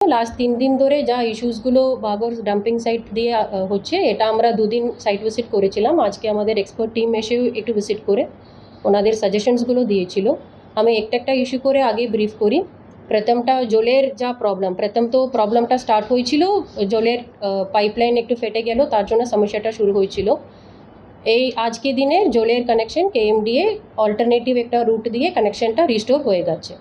Last 3 দিন ধরে যা ইস্যুসগুলো বাগর ডাম্পিং সাইট দিয়ে হচ্ছে, এটা আমরা 2 দিন সাইট ভিজিট করেছিলাম। আজকে আমাদের এক্সপার্ট টিম এসেও একটু ভিজিট করে ওনাদের সাজেশনসগুলো দিয়েছিল। আমি একটা ইস্যু করে আগে ব্রিফ করি। প্রথমটা জলের যা প্রথম তো প্রবলেমটা স্টার্ট হয়েছিল, জলের পাইপলাইন একটু ফেটে গেল, তার জন্য সমস্যাটা শুরু হয়েছিল। এই আজকে দিনে জলের কানেকশন কেএমডিএ অল্টারনেটিভ একটা রুট দিয়ে কানেকশনটা রিস্টোর হয়ে গেছে।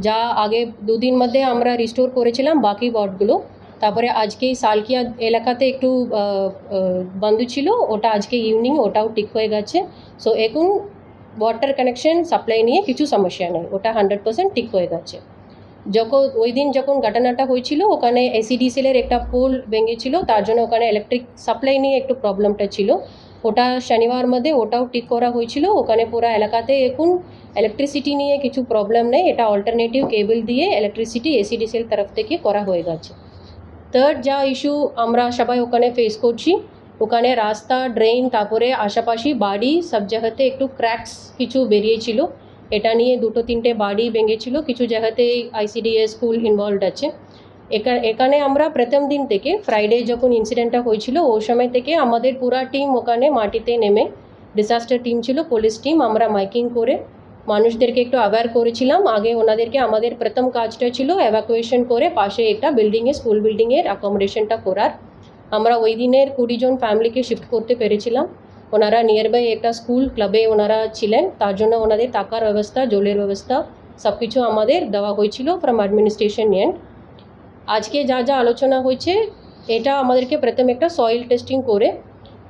যা আগে 2 দিন মধ্যে আমরা রিস্টোর করেছিলাম বাকি ওয়ার্ডগুলো, তারপরে আজকে সালকিয়া এলাকাতে একটু বন্ধ ছিল, ওটা আজকে ইভিনিং ওটাও ঠিক হয়ে গেছে। সো এখন ওয়াটার কানেকশন সাপ্লাই নিয়ে কিছু সমস্যা নেই, ওটা 100% ঠিক হয়ে গেছে। যখন ওই দিন যখন ঘটনাটা হয়েছিল, ওখানে এসিডিসিএলের একটা পোল ভেঙেছিল, তার জন্য ওখানে ইলেকট্রিক সাপ্লাই নিয়ে একটু প্রবলেমটা ছিল। ওটা শনিবার মধ্যে ওটাও ঠিক করা হয়েছিল। ওখানে পুরো এলাকাতে এখন ইলেকট্রিসিটি নিয়ে কিছু প্রবলেম নেই, এটা অল্টারনেটিভ কেবল দিয়ে ইলেকট্রিসিটি এসিডিসিএল তরফ থেকে করা হয়ে গেছে। থার্ড যা ইস্যু আমরা সবাই ওখানে ফেস করছি, ওখানে রাস্তা, ড্রেন, তারপরে আশেপাশে বাড়ি সব জায়গাতে একটু ক্র্যাকস কিছু বেরিয়েছিল। এটা নিয়ে 2-3টে বাড়ি ভেঙেছিল, কিছু জায়গাতে আইসিডিএস স্কুল ইনভলভড আছে। এখানে আমরা প্রথম দিন থেকে ফ্রাইডে যখন ইনসিডেন্টটা হয়েছিল ওই সময় থেকে আমাদের পুরা টিম ওখানে মাটিতে নেমে, ডিজাস্টার টিম ছিল, পুলিশ টিম, আমরা মাইকিং করে মানুষদেরকে একটু অ্যাওয়্যার করেছিলাম। আগে ওনাদেরকে আমাদের প্রথম কাজটা ছিল এভাকুয়েশন করে পাশে একটা বিল্ডিংয়ে, স্কুল বিল্ডিংয়ের অ্যাকোমোডেশনটা করার। আমরা ওই দিনের 20 জন ফ্যামিলিকে শিফট করতে পেরেছিলাম। ওনারা নিয়ারবাই একটা স্কুল ক্লাবে ওনারা ছিলেন, তার জন্য ওনাদের থাকার ব্যবস্থা, জলের ব্যবস্থা সব কিছু আমাদের দেওয়া হয়েছিল ফ্রম অ্যাডমিনিস্ট্রেশন এন্ড। আজকে যা যা আলোচনা হয়েছে, এটা আমাদেরকে প্রথমে একটা সয়েল টেস্টিং করে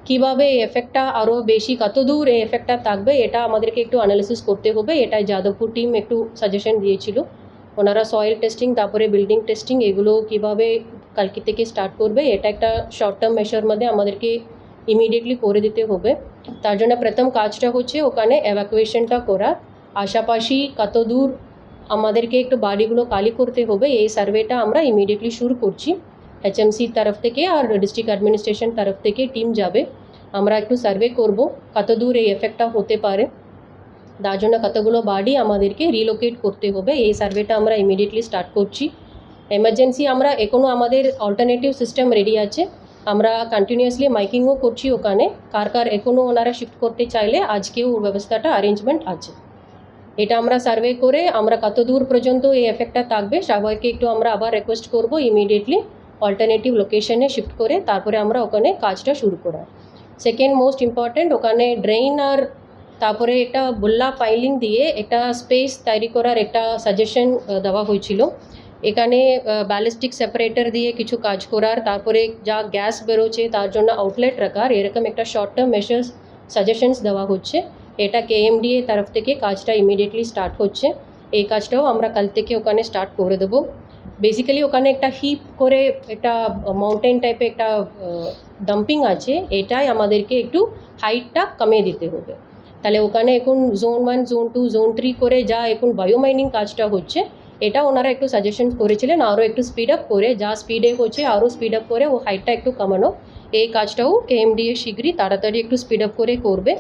কীভাবে এই এফেক্টটা আরও বেশি, কত দূর এই এফেক্টটা থাকবে, এটা আমাদেরকে একটু অ্যানালিসিস করতে হবে। এটা যাদবপুর টিম একটু সাজেশন দিয়েছিল। ওনারা সয়েল টেস্টিং তারপরে বিল্ডিং টেস্টিং এগুলো কীভাবে কালকে থেকে স্টার্ট করবে, এটা একটা শর্ট টার্ম মেশার মধ্যে আমাদেরকে ইমিডিয়েটলি করে দিতে হবে। তার জন্য প্রথম কাজটা হচ্ছে ওখানে এভাকুয়েশনটা করা, আশাপাশি কত দূর আমাদেরকে একটু বাড়িগুলো খালি করতে হবে, এই সার্ভেটা আমরা ইমিডিয়েটলি শুরু করছি। HMC তরফ থেকে আর ডিস্ট্রিক্ট অ্যাডমিনিস্ট্রেশন তরফ থেকে টিম যাবে, আমরা একটু সার্ভে করব কত দূর এই এফেক্টটা হতে পারে, তার জন্য কতগুলো বাড়ি আমাদেরকে রিলোকেট করতে হবে, এই সার্ভেটা আমরা ইমিডিয়েটলি স্টার্ট করছি। এমার্জেন্সি আমরা এখনও আমাদের অল্টারনেটিভ সিস্টেম রেডি আছে, আমরা কন্টিনিউয়াসলি মাইকিংও করছি ওখানে, কার কার এখনও ওনারা শিফট করতে চাইলে আজকেও ব্যবস্থাটা অ্যারেঞ্জমেন্ট আছে। এটা আমরা সার্ভে করে আমরা কত দূর পর্যন্ত এই এফেক্টটা থাকবে সবাইকে একটু আমরা আবার রিকোয়েস্ট করব ইমিডিয়েটলি অল্টারনেটিভ লোকেশনে শিফট করে তারপরে আমরা ওখানে কাজটা শুরু করা। সেকেন্ড মোস্ট ইম্পর্ট্যান্ট, ওখানে ড্রেন আর তারপরে একটা বুল্লা পাইলিং দিয়ে একটা স্পেস তৈরি করার একটা সাজেশন দেওয়া হয়েছিল। এখানে ব্যালিস্টিক সেপারেটর দিয়ে কিছু কাজ করার, তারপরে যা গ্যাস বেরোচ্ছে তার জন্য আউটলেট রাখার, এরকম একটা শর্ট টার্ম মেশার্স সাজেশনস দেওয়া হচ্ছে। এটা কেএমডিএ তরফ থেকে কাজটা ইমিডিয়েটলি স্টার্ট হচ্ছে, এই কাজটাও আমরা কাল থেকে ওখানে স্টার্ট করে দেবো। বেসিক্যালি ওখানে একটা হিপ করে একটা মাউন্টেন টাইপের একটা ডাম্পিং আছে, এটাই আমাদেরকে একটু হাইটটা কমিয়ে দিতে হবে। তাহলে ওখানে এখন জোন 1, জোন 2, জোন 3 করে যা এখন বায়োমাইনিং কাজটা হচ্ছে, এটা ওনারা একটু সাজেশন করেছিলেন আরও একটু স্পিড আপ করে, যা স্পিডে হচ্ছে আরও স্পিড আপ করে ও হাইটটা একটু কমানো। এই কাজটাও কেএমডিএ শীঘ্রই তাড়াতাড়ি একটু স্পিড আপ করে করবে।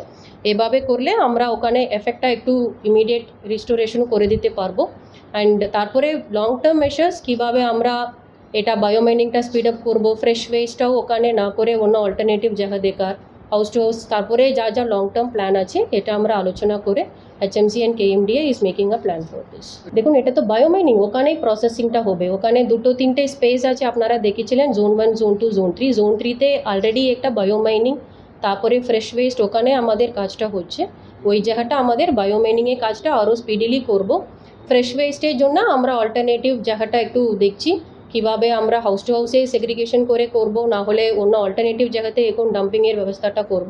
এভাবে করলে আমরা ওখানে এফেক্টটা একটু ইমিডিয়েট রিস্টোরেশনও করে দিতে পারবো। অ্যান্ড তারপরে লং টার্ম মেশার্স কীভাবে আমরা এটা বায়োমাইনিংটা স্পিড আপ করবো, ফ্রেশ ওয়েস্টটাও ওখানে না করে অন্য অল্টারনেটিভ জায়গা দেখার, হাউস টু হাউস, তারপরে যা যা লং টার্ম প্ল্যান আছে এটা আমরা আলোচনা করে HMC and KMDA is making a plan for this. দেখুন, এটা তো বায়োমাইনিং, ওখানেই প্রসেসিংটা হবে। ওখানে 2-3টে স্পেস আছে, আপনারা দেখেছিলেন, জোন 1, জোন 2, জোন 3। জোন 3তে অলরেডি একটা বায়োমাইনিং, তারপরে ফ্রেশ ওয়েস্ট, ওখানে আমাদের কাজটা হচ্ছে। ওই জায়গাটা আমাদের বায়োমাইনিংয়ের কাজটা আরও স্পিডিলি করব। ফ্রেশ ওয়েস্টের জন্য আমরা অল্টারনেটিভ জায়গাটা একটু দেখছি কীভাবে আমরা হাউস টু হাউসে সেগ্রিগেশন করে করব, না হলে অন্য অল্টারনেটিভ জায়গাতে এখন ডাম্পিংয়ের ব্যবস্থাটা করব।